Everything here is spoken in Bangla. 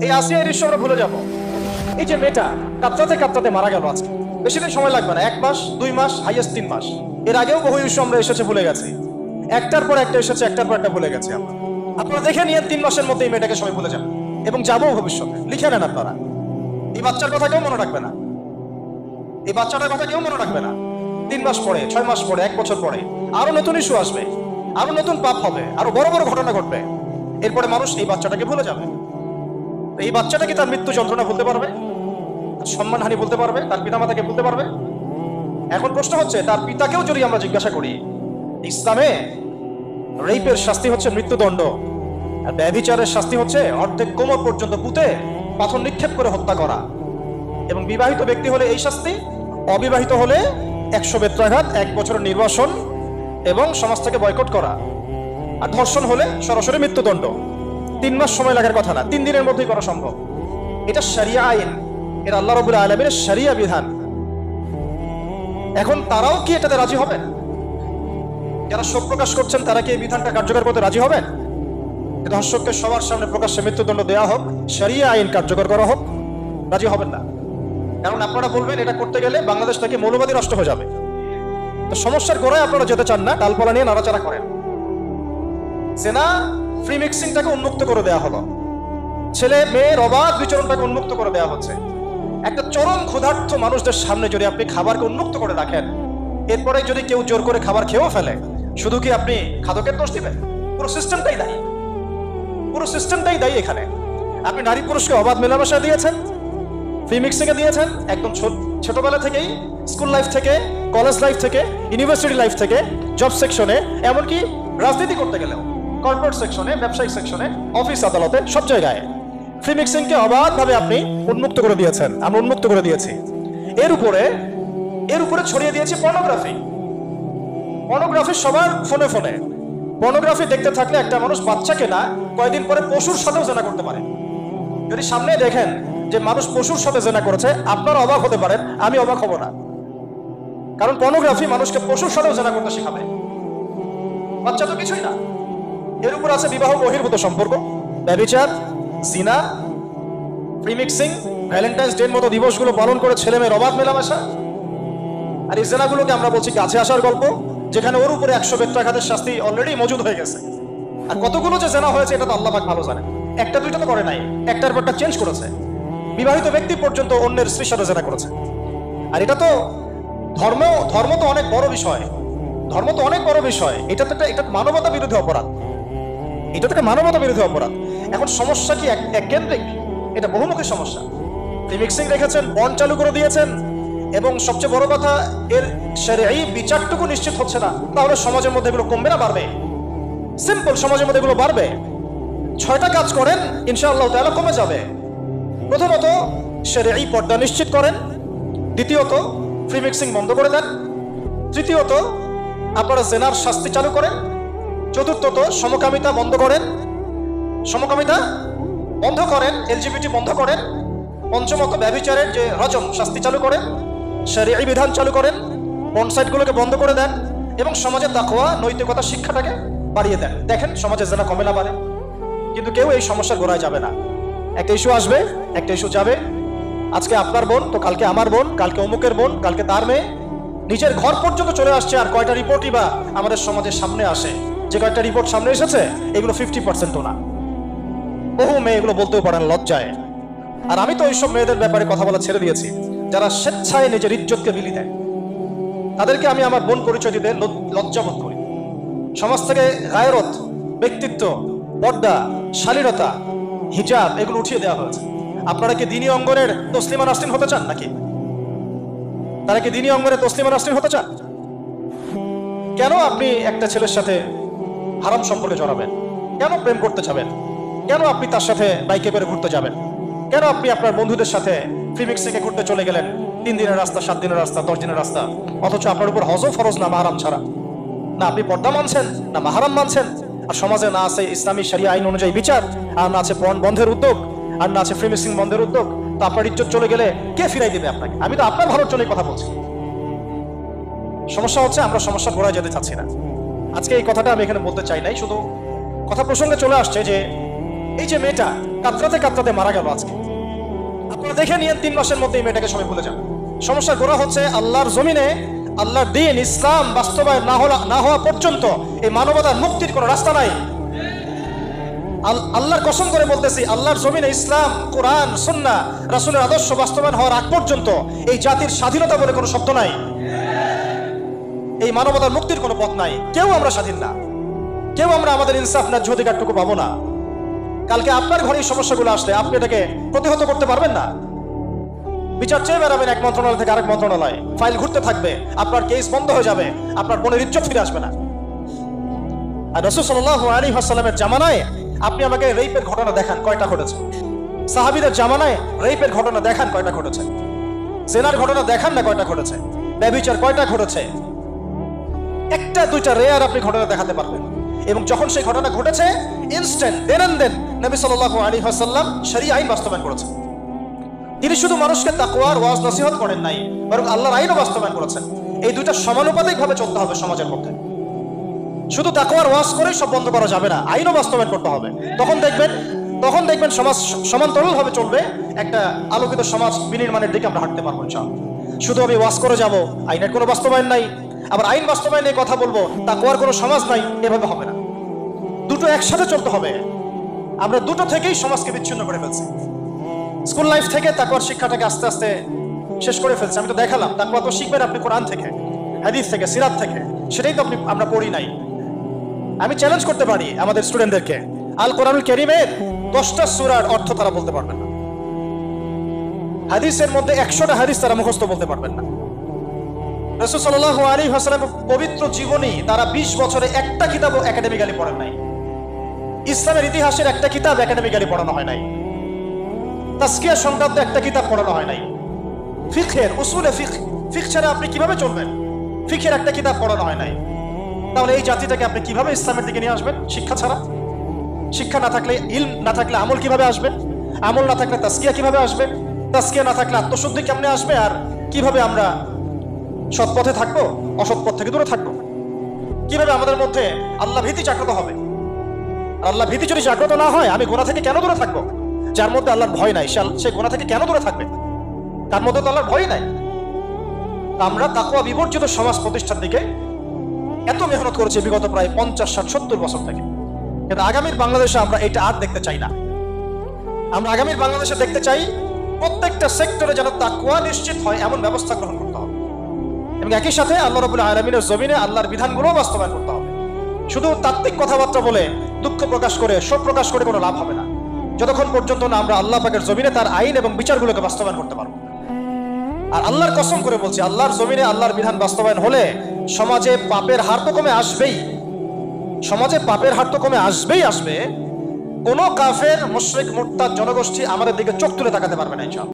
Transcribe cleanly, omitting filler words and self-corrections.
এই আসিয়া এই দৃশ্য আমরা ভুলে যাব। এই যে মেয়েটা কাঁদতে কাঁদতে মারা গেল আজকে, বেশি দিন সময় লাগবে না, 1 মাস 2 মাস হাইয়েস্ট 3 মাস। এর আগেও বহু ইস্যু আমরা এসেছে ভুলে গেছি, একটার পর একটা এসেছে, একটার পর একটা ভুলে গেছি আমরা। আপনারা দেখে নিয়ে 3 মাসের মধ্যে এই মেয়েটাকে সবাই ভুলে যাবেন এবং যাবো ভবিষ্যতে। লিখে নেন আপনারা, এই বাচ্চার কথা কেউ মনে রাখবে না, এই বাচ্চাটার কথা কেউ মনে রাখবে না। 3 মাস পরে, 6 মাস পরে, 1 বছর পরে আরো নতুন ইস্যু আসবে, আরো নতুন পাপ হবে, আরো বড় বড় ঘটনা ঘটবে। এরপরে মানুষ এই বাচ্চাটাকে ভুলে যাবে। এই বাচ্চাটা কি তার মৃত্যু যন্ত্রণা বলতে পারবে, সম্মানহানি বলতে পারবে, তার পিতামাতাকে বলতে পারবে? এখন প্রশ্ন হচ্ছে, তার পিতাকেও যদি আমরা জিজ্ঞাসা করি, ইসলামে রেপের শাস্তি হচ্ছে মৃত্যুদণ্ড, আর ব্যভিচারের শাস্তি হচ্ছে অর্ধেক কোমর পর্যন্ত পুঁতে পাথর নিক্ষেপ করে হত্যা করা। এবং বিবাহিত ব্যক্তি হলে এই শাস্তি, অবিবাহিত হলে 100 বেত্রাঘাত, 1 বছরের নির্বাসন এবং সমাজ থেকে বয়কট করা। আর ধর্ষণ হলে সরাসরি মৃত্যুদণ্ড। 3 মাস সময় লাগার কথা না, 3 দিনের মধ্যেই করা সম্ভব। এটা শরিয়া আইন, এটা আল্লাহ রাব্বুল আলামিনের শরিয়া বিধান। এখন তারাও কি এটাতে রাজি হবেন? যারা শোক প্রকাশ করছেন তারা কি এই বিধানটা কার্যকর করতে রাজি হবেন? ধর্ষককে সবার সামনে প্রকাশ্যে মৃত্যুদণ্ড দেওয়া হোক, শরিয়া আইন কার্যকর করা হোক? রাজি হবেন না। কারণ আপনারা বলবেন এটা করতে গেলে বাংলাদেশ থেকে মৌলবাদী রাষ্ট্র হয়ে যাবে। তো সমস্যার গোড়ায় আপনারা যেতে চান না, ডালপালা নিয়ে নাড়াচাড়া করেন। জেনা ফ্রি মিক্সিংটাকে উন্মুক্ত করে দেওয়া হলো, ছেলে মেয়ের অবাধ বিচরণটাকে উন্মুক্ত করে দেওয়া হচ্ছে। একটা চরম ক্ষুধার্ত মানুষদের সামনে যদি আপনি খাবারকে উন্মুক্ত করে রাখেন, এরপরে যদি কেউ জোর করে খাবার খেয়েও ফেলে, শুধু কি আপনি খাদকের দোষ দিবেন? পুরো সিস্টেমটাই দায়ী, পুরো সিস্টেমটাই দায়ী। এখানে আপনি নারী পুরুষকে অবাধ মেলামেশা দিয়েছেন, ফ্রি মিক্সিং এ দিয়েছেন, একদম ছোটবেলা থেকেই, স্কুল লাইফ থেকে, কলেজ লাইফ থেকে, ইউনিভার্সিটি লাইফ থেকে, জব সেকশনে, এমনকি রাজনীতি করতে গেলেও কর্পোরেট সেকশনে, ব্যবসায়িক সেকশনে, অফিস আদালতে, সব জায়গায় ফ্রি মিক্সিংকে অবাধভাবে আপনি উন্মুক্ত করে দিয়েছেন, আমরা উন্মুক্ত করে দিয়েছি। এর উপরে ছড়িয়ে দিয়েছি পর্নোগ্রাফি। পর্নোগ্রাফি সবার ফোনে ফোনে। পর্নোগ্রাফি দেখতে থাকলে একটা মানুষ বাচ্চাকে না, কয়েকদিন পরে পশুর সাথেও জেনা করতে পারে। যদি সামনে দেখেন যে মানুষ পশুর সাথে জেনা করেছে, আপনারা অবাক হতে পারেন, আমি অবাক হব না। কারণ পর্নোগ্রাফি মানুষকে পশুর সাথেও জেনা করতে শেখাবে। বাচ্চা তো কিছুই না। এর উপর আছে বিবাহ বহির্ভূত সম্পর্ক, ব্যভিচার, জিনা, ফ্রি মিক্সিং, ভ্যালেন্টাইন্স ডে মতো দিবসগুলো পালন করে ছেলে মেয়ের অবাধ মেলামেশা। আর এই জেনাগুলোকে আমরা বলছি কাছে আসার গল্প, যেখানে ওর উপরে 100 বেত্রাঘাতের শাস্তি অলরেডি মজুদ হয়ে গেছে। আর কতগুলো যে জেনা হয়েছে এটা তো আল্লাহ পাক ভালো জানে। একটা দুইটা তো করে নাই, একটার পর একটা চেঞ্জ করেছে। বিবাহিত ব্যক্তি পর্যন্ত অন্যের স্ত্রীর সাথে জেনা করেছে। আর এটা তো ধর্ম তো অনেক বড় বিষয়, ধর্ম তো অনেক বড় বিষয়। এটা মানবতা বিরোধী অপরাধ, এটা থেকে মানবতা বিরোধী অপরাধ। এখন সমস্যা কি এককেন্দ্রিক? এটা বহুমুখী সমস্যা। মিক্সিং রেখেছেন, বন্ড চালু করে দিয়েছেন, এবং সবচেয়ে বড় কথা, এর শরঈ বিচারটুকু নিশ্চিত হচ্ছে না। তাহলে সমাজের মধ্যে এগুলো কমবে না বাড়বে? সিম্পল, সমাজের মধ্যে এগুলো বাড়বে। 6টা কাজ করেন, ইনশাআল্লাহ তাআলা কমে যাবে। প্রথমত শরঈ পর্দা নিশ্চিত করেন, দ্বিতীয়ত ফ্রি মিক্সিং বন্ধ করে দেন, তৃতীয়ত আপনারা জেনার শাস্তি চালু করেন, চতুর্থত সমকামিতা বন্ধ করেন, এলজিবিটি বন্ধ করেন, পঞ্চমত ব্যভিচারের যে রজম শাস্তি চালু করেন, শরঈ বিধান চালু করেন, পর্নসাইটগুলোকে বন্ধ করে দেন, এবং সমাজে তাকওয়া, নৈতিকতা শিক্ষাটাকে বাড়িয়ে দেন। দেখেন সমাজে জেনা কমে না বাড়ে। কিন্তু কেউ এই সমস্যার গোড়ায় যাবে না। একটা ইস্যু আসবে, একটা ইস্যু যাবে। আজকে আপনার বোন তো কালকে আমার বোন, কালকে অমুকের বোন, কালকে তার মেয়ে, নিজের ঘর পর্যন্ত চলে আসছে। আর কয়টা রিপোর্টই বা আমাদের সমাজের সামনে আসে? যে কয়টা রিপোর্ট সামনে এসেছে এগুলো 50%ও না। বহু মেয়ে এগুলো বলতেও পারেন লজ্জায়। আর আমি তো ওইসব মেয়েদের ব্যাপারে কথা বলা ছেড়ে দিয়েছি, যারা স্বেচ্ছায় নিজের ইজ্জতকে বিলি দেয়। তাদেরকে আমি আমার বোন পরিচয় দিতে লজ্জাবোধ করি। সমাজ থেকে গায়রত, ব্যক্তিত্ব, পর্দা, শালীনতা, হিজাব এগুলো উঠিয়ে দেওয়া হয়েছে। আপনারা কি দ্বীনি অঙ্গনের তসলিমা নাসরিন হতে চান নাকি? তারা কি দ্বীনি অঙ্গনের তসলিমা নাসরিন হতে চান? কেন আপনি একটা ছেলের সাথে হারাম সম্পর্কে জড়াবেন? কেন প্রেম করতে যাবেন? কেন আপনি তার সাথে বাইকে করে ঘুরতে যাবেন? কেন আপনি আপনার বন্ধুদের সাথে ফ্রি মিক্সিংয়ে ঘুরতে চলে গেলেন? 3 দিনের রাস্তা, 7 দিনের রাস্তা, 10 দিনের রাস্তা, অথচ আপনার উপর হজও ফরজ না মাহারাম ছাড়া। না আপনি পর্দা মানছেন, না মাহারাম মানছেন। আর সমাজে না আছে ইসলামী শরিয়া আইন অনুযায়ী বিচার, আর না আছে পর্ন বন্ধের উদ্যোগ, আর না আছে ফ্রি মিক্সিং বন্ধের উদ্যোগ। তো আপনার ইজ্জত চলে গেলে কে ফিরাই দেবে আপনাকে? আমি তো আপনার ভালোর জন্যই কথা বলছি। সমস্যা হচ্ছে আমরা সমস্যার গোড়ায় যেতে চাচ্ছি না। আজকে এই কথাটা আমি এখানে বলতে চাই নাই, শুধু কথা প্রসঙ্গে চলে আসছে যে এই যে মেয়েটা কাতরাতে কাতরাতে মারা গেল আজকে, আপনারা দেখে নিয়েন 3 মাসের মধ্যে এই মেয়েটাকে সবাই ভুলে যান। সমস্যার গোড়া হচ্ছে আল্লাহর জমিনে আল্লাহর দিন ইসলাম বাস্তবায়ন না হওয়া পর্যন্ত এই মানবতার মুক্তির কোনো রাস্তা নাই। আল্লাহর কসম করে বলতেছি, আল্লাহর জমিনে ইসলাম, কোরআন, সুন্নাহ, রাসূলের আদর্শ বাস্তবায়ন হওয়ার আগ পর্যন্ত এই জাতির স্বাধীনতা বলে কোনো শব্দ নাই, এই মানবতার মুক্তির কোনো পথ নাই। কেউ আমরা স্বাধীন না, কেউ আমরা আমাদের ইনসাফ ন্যায্য অধিকারটুকু পাবো না। কালকে আপনার ঘরে এই সমস্যাগুলো আসলে আপনি এটাকে প্রতিহত করতে পারবেন না। বিচার চেয়ে বেড়াবেন এক মন্ত্রণালয় থেকে আরেক মন্ত্রণালয়, ফাইল ঘুরতে থাকবে, আপনার কেস বন্ধ হয়ে যাবে, আপনার বোনের ইজ্জত ফিরে আসবে না। আর রাসূল সাল্লাল্লাহু আলাইহি ওয়াসাল্লামের জামানায় আপনি আমাকে রেপের ঘটনা দেখান কয়টা ঘটেছে? সাহাবীদের জামানায় রেপের ঘটনা দেখান কয়টা ঘটেছে? জিনার ঘটনা দেখান না কয়টা ঘটেছে? ব্যভিচার কয়টা ঘটেছে? একটা দুইটা রেয়ার আপনি ঘটনা দেখাতে পারবেন। এবং যখন সেই ঘটনা ঘটেছে ইনস্ট্যান্ট দেন নবী সাল্লাল্লাহু আলাইহি ওয়াসাল্লাম শরীয়ত আইন বাস্তবায়ন করেছেন। তিনি শুধু মানুষকে তাকওয়ার ওয়াজ নসিহত করেন নাই, বরং আল্লাহর আইনও বাস্তবায়ন করেছেন। এই দুইটা সমানুপাতিকভাবে চলতে হবে সমাজের মধ্যে। শুধু তাকওয়ার ওয়াজ করেই সব বন্ধ করা যাবে না, আইনও বাস্তবায়ন করতে হবে। তখন দেখবেন সমাজ সমান্তরালভাবে চলবে, একটা আলোকিত সমাজ বিনির্মাণের দিকে আমরা হাঁটতে পারবো ইনশাআল্লাহ। শুধু আমি ওয়াজ করে যাব, আইনের কোনো বাস্তবায়ন নাই, আবার আইন বাস্তবায়নের কথা বলবো, তাকওয়ার কোনো সমাজ নাই, এভাবে হবে না। দুটো একসাথে চলতে হবে। আমরা দুটো থেকেই সমাজকে বিচ্ছিন্ন করে ফেলছি। স্কুল লাইফ থেকে তাকওয়ার শিক্ষাটাকে আস্তে আস্তে শেষ করে ফেলছি। আমি তো দেখালাম তাকওয়া তো শিখবেন আপনি কোরআন থেকে, হাদিস থেকে, সিরাত থেকে, সেটাই তো আমরা পড়ি নাই। আমি চ্যালেঞ্জ করতে পারি আমাদের স্টুডেন্টদেরকে, আল কোরআনুল কারীমের 10টা সূরার অর্থ তারা বলতে পারবেন না, হাদিসের মধ্যে 100টা হাদিস তারা মুখস্থ বলতে পারবেন না। রাসূল সাল্লাল্লাহু আলাইহি ওয়াসাল্লামের পবিত্র জীবনী তারা 20 বছরে একটা কিতাবও একাডেমিক্যালি পড়েন নাই। ইসলামের ইতিহাসের একটা কিতাব একাডেমিক্যালি পড়ানো হয় নাই। তাজকিয়া সংক্রান্ত একটা কিতাব পড়ানো হয় নাই। ফিকহের উসুলে ফিকহ ছাড়া আপনি কিভাবে চলবেন? ফিকহের একটা কিতাব পড়ানো হয় নাই। তাহলে এই জাতিটাকে আপনি কিভাবে ইসলামের দিকে নিয়ে আসবেন? শিক্ষা ছাড়া। শিক্ষা না থাকলে, ইলম না থাকলে আমল কিভাবে আসবে? আমল না থাকলে তাজকিয়া কিভাবে আসবে? তাজকিয়া না থাকলে আত্মশুদ্ধি কেমনে আসবে? আর কিভাবে আমরা সৎ পথে থাকবো, অসৎ পথ থেকে দূরে থাকবো? কিভাবে আমাদের মধ্যে আল্লাহ ভীতি জাগ্রত হবে? আল্লাহ ভীতি যদি জাগ্রত না হয়, আমি গুনাহ থেকে কেন দূরে থাকবো? যার মধ্যে আল্লাহর ভয় নাই সে গুনাহ থেকে কেন দূরে থাকবে? তার মধ্যে তো আল্লাহর ভয় নাই। আমরা তাকওয়া বিবর্জিত সমাজ প্রতিষ্ঠার দিকে এত মেহনত করেছি বিগত প্রায় 50, 60, 70 বছর থেকে। কিন্তু আগামীর বাংলাদেশে আমরা এটা আর দেখতে চাই না। আমরা আগামীর বাংলাদেশে দেখতে চাই প্রত্যেকটা সেক্টরে যেন তাকওয়া নিশ্চিত হয় এমন ব্যবস্থা গ্রহণ করতে হবে, এবং একই সাথে আল্লাহ রাব্বুল আলামিনের জমিনে আল্লাহর বিধানগুলো বাস্তবায়ন করতে হবে। শুধু তাত্ত্বিক কথাবার্তা বলে, দুঃখ প্রকাশ করে, শোক প্রকাশ করে কোনো লাভ হবে না, যতক্ষণ পর্যন্ত না আমরা আল্লাহ পাকের জমিনে তার আইন এবং বিচারগুলোকে বাস্তবায়ন করতে পারবো। আর আল্লাহর কসম করে বলছি, আল্লাহর জমিনে আল্লাহর বিধান বাস্তবায়ন হলে সমাজে পাপের হার তো কমে আসবেই। সমাজে পাপের হার তো কমে আসবে। কোন কাফের, মুশরিক, মুরতাদ জনগোষ্ঠী আমাদের দিকে চোখ তুলে তাকাতে পারবে না ইনশাআল্লাহ।